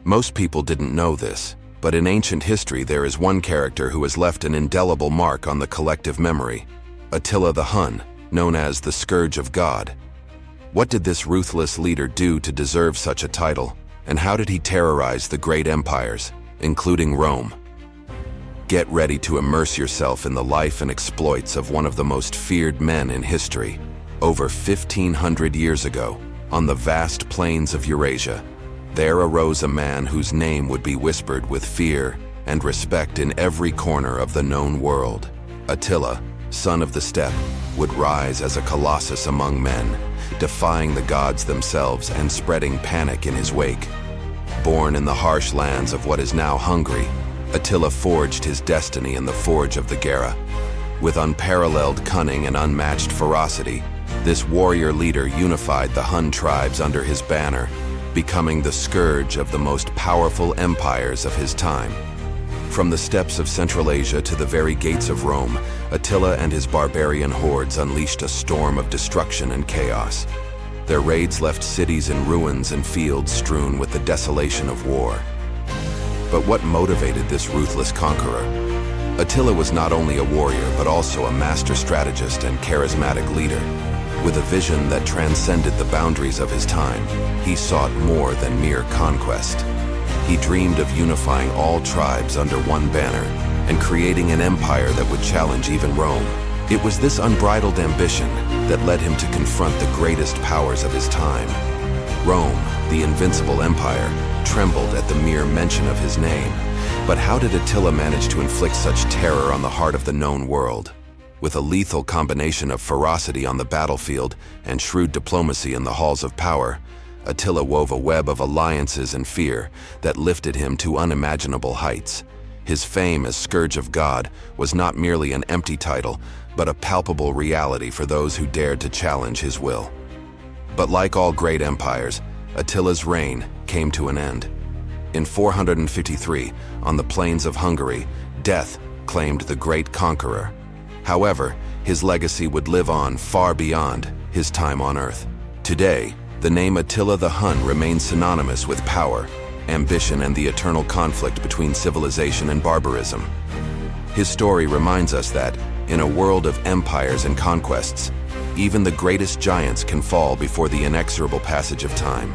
Most people didn't know this, but in ancient history there is one character who has left an indelible mark on the collective memory: Attila the Hun, known as the Scourge of God. What did this ruthless leader do to deserve such a title, and how did he terrorize the great empires, including Rome? Get ready to immerse yourself in the life and exploits of one of the most feared men in history. Over 1,500 years ago, on the vast plains of Eurasia, there arose a man whose name would be whispered with fear and respect in every corner of the known world. Attila, son of the steppe, would rise as a colossus among men, defying the gods themselves and spreading panic in his wake. Born in the harsh lands of what is now Hungary, Attila forged his destiny in the forge of the Gera. With unparalleled cunning and unmatched ferocity, this warrior leader unified the Hun tribes under his banner, becoming the scourge of the most powerful empires of his time. From the steppes of Central Asia to the very gates of Rome, Attila and his barbarian hordes unleashed a storm of destruction and chaos. Their raids left cities in ruins and fields strewn with the desolation of war. But what motivated this ruthless conqueror? Attila was not only a warrior, but also a master strategist and charismatic leader. With a vision that transcended the boundaries of his time, he sought more than mere conquest. He dreamed of unifying all tribes under one banner and creating an empire that would challenge even Rome. It was this unbridled ambition that led him to confront the greatest powers of his time. Rome, the invincible empire, trembled at the mere mention of his name. But how did Attila manage to inflict such terror on the heart of the known world? With a lethal combination of ferocity on the battlefield and shrewd diplomacy in the halls of power, Attila wove a web of alliances and fear that lifted him to unimaginable heights. His fame as Scourge of God was not merely an empty title, but a palpable reality for those who dared to challenge his will. But like all great empires, Attila's reign came to an end. In 453, on the plains of Hungary, death claimed the great conqueror. However, his legacy would live on far beyond his time on Earth. Today, the name Attila the Hun remains synonymous with power, ambition, and the eternal conflict between civilization and barbarism. His story reminds us that, in a world of empires and conquests, even the greatest giants can fall before the inexorable passage of time.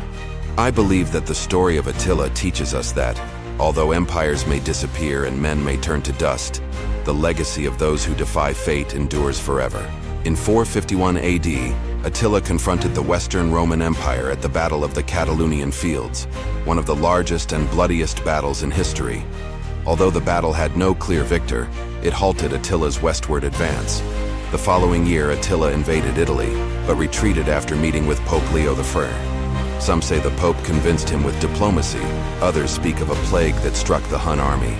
I believe that the story of Attila teaches us that, although empires may disappear and men may turn to dust, the legacy of those who defy fate endures forever. In 451 AD, Attila confronted the Western Roman Empire at the Battle of the Catalaunian Fields, one of the largest and bloodiest battles in history. Although the battle had no clear victor, it halted Attila's westward advance. The following year, Attila invaded Italy, but retreated after meeting with Pope Leo I. Some say the Pope convinced him with diplomacy, others speak of a plague that struck the Hun army.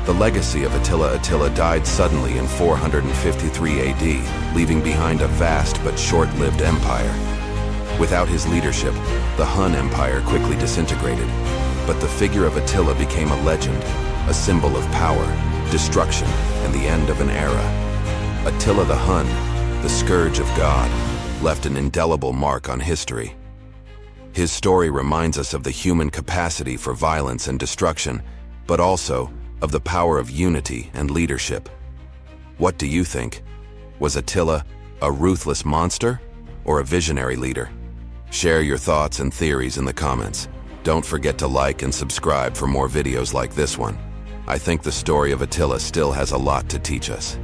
The legacy of Attila died suddenly in 453 AD, leaving behind a vast but short-lived empire. Without his leadership, the Hun Empire quickly disintegrated, but the figure of Attila became a legend, a symbol of power, destruction, and the end of an era. Attila the Hun, the Scourge of God, left an indelible mark on history. His story reminds us of the human capacity for violence and destruction, but also of the power of unity and leadership. What do you think? Was Attila a ruthless monster or a visionary leader? Share your thoughts and theories in the comments. Don't forget to like and subscribe for more videos like this one. I think the story of Attila still has a lot to teach us.